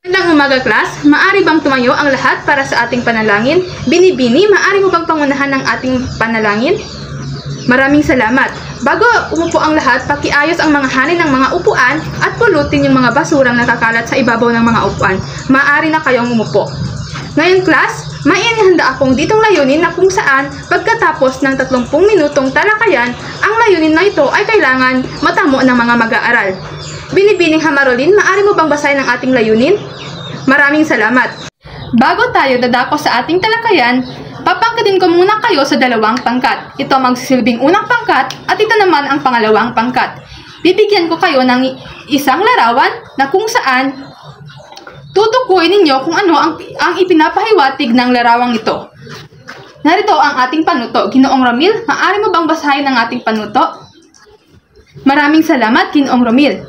Magandang umaga, class. Maari bang tumayo ang lahat para sa ating panalangin? Binibini, maari mo bang pangunahan ng ating panalangin? Maraming salamat. Bago umupo ang lahat, pakiayos ang mga hanin ng mga upuan at pulutin yung mga basurang nakakalat sa ibabaw ng mga upuan. Maari na kayong umupo. Ngayon, class, may inihanda akong ditong layunin na kung saan pagkatapos ng 30 minutong talakayan, ang layunin na ito ay kailangan matamo ng mga mag-aaral. Binibining Hamarolin, maari mo bang basahin ang ating layunin? Maraming salamat. Bago tayo dadako sa ating talakayan, papangkatin ko muna kayo sa dalawang pangkat. Ito magsisilbing unang pangkat at ito naman ang pangalawang pangkat. Bibigyan ko kayo ng isang larawan na kung saan tutukuyin ninyo kung ano ang ipinapahiwatig ng larawang ito. Narito ang ating panuto. Ginoong Romil, maaari mo bang basahin ang ating panuto? Maraming salamat, Ginoong Romil.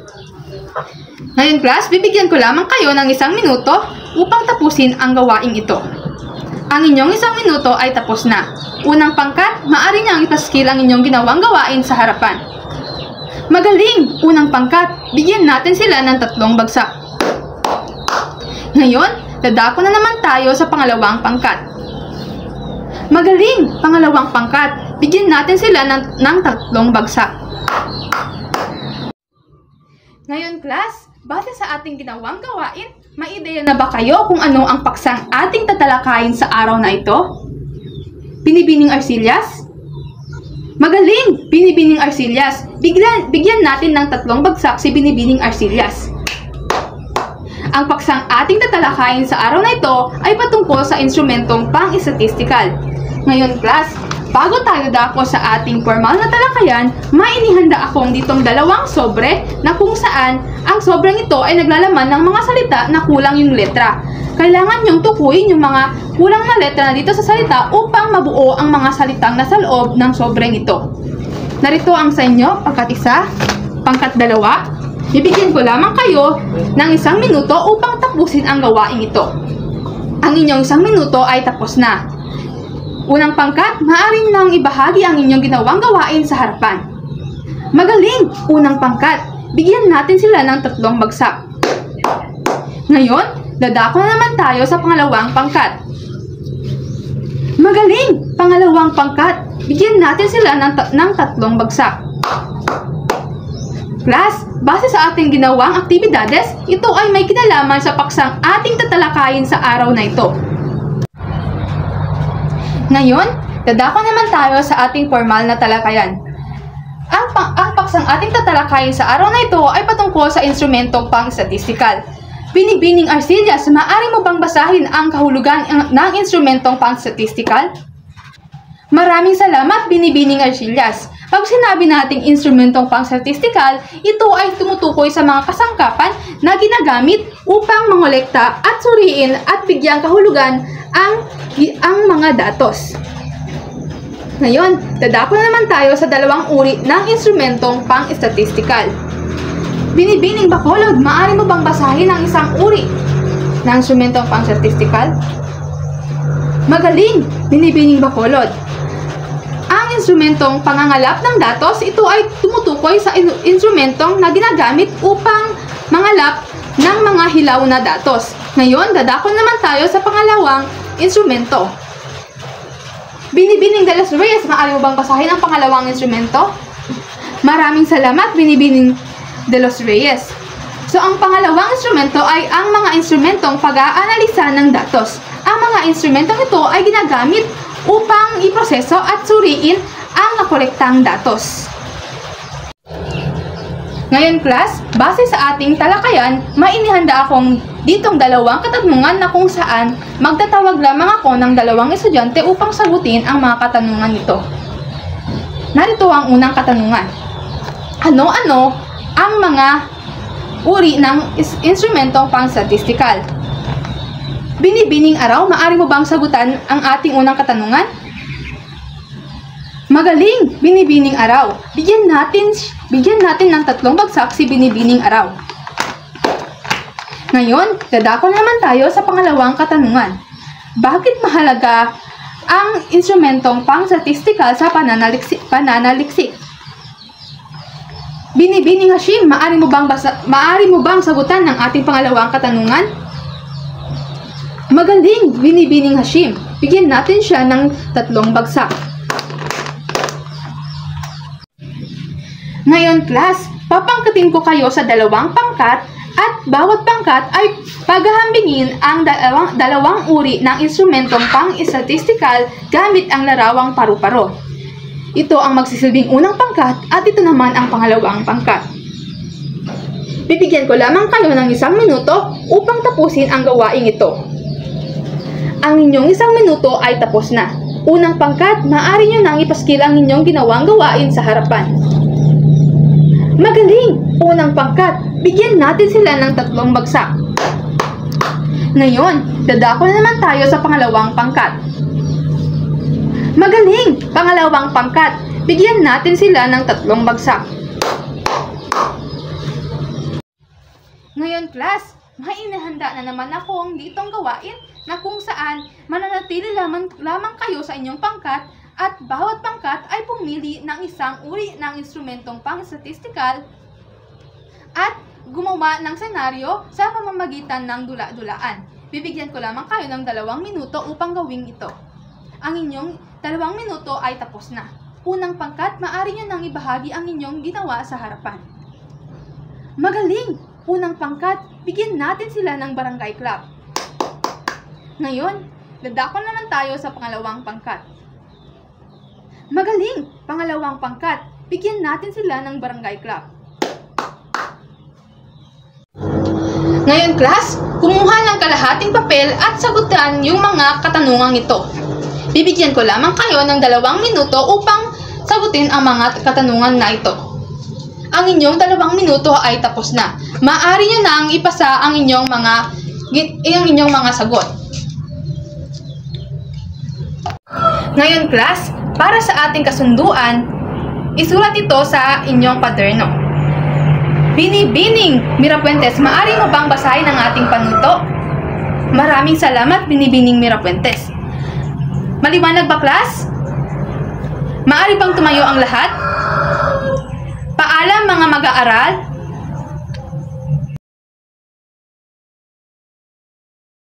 Ngayon, class, bibigyan ko lamang kayo ng 1 minuto upang tapusin ang gawaing ito. Ang inyong 1 minuto ay tapos na. Unang pangkat, maaari niyang ipaskil ang inyong ginawang gawain sa harapan. Magaling! Unang pangkat, bigyan natin sila ng 3 bagsak. Ngayon, dadako na naman tayo sa pangalawang pangkat. Magaling! Pangalawang pangkat, bigyan natin sila ng 3 bagsak. Ngayon, class, base sa ating ginawang gawain, may ideya na ba kayo kung ano ang paksang ating tatalakayin sa araw na ito? Binibining Arcillas? Magaling! Binibining Arcillas. Bigyan natin ng 3 bagsak si Binibining Arcillas. Ang paksang ating tatalakayin sa araw na ito ay patungkol sa instrumentong pang-statistical. Ngayon, class, bago tayo dako sa ating formal na talakayan, may inihanda akong ditong 2 sobre na kung saan ang sobrang ito ay naglalaman ng mga salita na kulang yung letra. Kailangan yung tukuyin yung mga kulang na letra na dito sa salita upang mabuo ang mga salitang nasa loob ng sobrang ito. Narito ang sa inyo, pangkat 1, pangkat 2. Bibigyan ko lamang kayo ng 1 minuto upang tapusin ang gawain ito. Ang inyong 1 minuto ay tapos na. Unang pangkat, maaari nang ibahagi ang inyong ginawang gawain sa harapan. Magaling! Unang pangkat, bigyan natin sila ng 3 bagsak. Ngayon, dadako na naman tayo sa pangalawang pangkat. Magaling! Pangalawang pangkat, bigyan natin sila ng 3 bagsak. Class, base sa ating ginawang aktibidades, ito ay may kinalaman sa paksang ating tatalakayin sa araw na ito. Ngayon, dadako naman tayo sa ating formal na talakayan. Ang paksang ating tatalakayin sa araw na ito ay patungkol sa instrumentong pang-statistical. Binibining Arcillas, maaari mo bang basahin ang kahulugan ng instrumentong pang-statistical? Maraming salamat, Binibining Arcillas. Pag sinabi nating instrumentong pang-statistical, ito ay tumutukoy sa mga kasangkapan na ginagamit upang mangolekta at suriin at bigyang kahulugan ang mga datos. Ngayon, dadako na naman tayo sa 2 uri ng instrumentong pang-statistical. Binibining Bacolod, maaari mo bang basahin ang 1 uri ng instrumentong pang-statistical? Magaling, Binibining Bacolod. Ang instrumentong pangangalap ng datos, ito ay tumutukoy sa instrumentong na ginagamit upang mangalap ng mga hilaw na datos. Ngayon, dadako naman tayo sa pangalawang instrumento. Binibining de los Reyes, maaari mo bang basahin ang pangalawang instrumento? Maraming salamat, Binibining de los Reyes. So, ang pangalawang instrumento ay ang mga instrumentong pag-aanalisa ng datos. Ang mga instrumentong ito ay ginagamit upang iproseso at suriin ang nakolektang datos. Ngayon, class, base sa ating talakayan, may inihanda akong ditong 2 katanungan na kung saan magtatawag lamang ako ng 2 estudyante upang sagutin ang mga katanungan nito. Narito ang unang katanungan. Ano-ano ang mga uri ng instrumentong pang-statistical? Binibining Araw, maaari mo bang sagutan ang ating unang katanungan? Magaling, Binibining Araw. Bigyan natin ng 3 bagsak si Binibining Araw. Ngayon, dadako naman tayo sa pangalawang katanungan. Bakit mahalaga ang instrumentong pang-statistical sa pananaliksik? Binibining Hashim, maaari mo bang sagutan ng ating pangalawang katanungan? Magaling, Binibining Hashim. Bigyan natin siya ng 3 bagsak. Ngayon, class, papangkatin ko kayo sa 2 pangkat at bawat pangkat ay paghahambingin ang dalawang uri ng instrumentong pang-statistikal gamit ang larawang paru-paro. Ito ang magsisilbing unang pangkat at ito naman ang pangalawang pangkat. Bibigyan ko lamang kayo ng 1 minuto upang tapusin ang gawaing ito. Ang inyong 1 minuto ay tapos na. Unang pangkat, maaari nyo nang ipaskil ang inyong ginawang gawain sa harapan. Magaling! Unang pangkat, bigyan natin sila ng 3 bagsak. Ngayon, dadako na naman tayo sa pangalawang pangkat. Magaling! Pangalawang pangkat, bigyan natin sila ng 3 bagsak. Ngayon, class, may inihanda na naman akong ditong gawain na kung saan mananatili lamang kayo sa inyong pangkat at bawat pangkat ay pumili ng isang uri ng instrumentong pang-statistikal at gumawa ng senaryo sa pamamagitan ng dula-dulaan. Bibigyan ko lamang kayo ng 2 minuto upang gawin ito. Ang inyong 2 minuto ay tapos na. Unang pangkat, maaari nyo nang ibahagi ang inyong ginawa sa harapan. Magaling! Unang pangkat, bigyan natin sila ng barangay club. Ngayon, dadako naman tayo sa pangalawang pangkat. Magaling! Pangalawang pangkat, bigyan natin sila ng barangay club. Ngayon, class, kumuha ng kalahating papel at sagutan yung mga katanungang ito. Bibigyan ko lamang kayo ng 2 minuto upang sagutin ang mga katanungan na ito. Ang inyong 2 minuto ay tapos na. Maaari nyo nang ipasa ang inyong mga sagot. Ngayon, class, para sa ating kasunduan, isulat ito sa inyong kwaderno. Binibining Mirapuentes, maaari mo bang basahin ang ating panuto? Maraming salamat, Binibining Mirapuentes. Maliwanag ba, class? Maaari bang tumayo ang lahat? Paalam mga mag-aaral,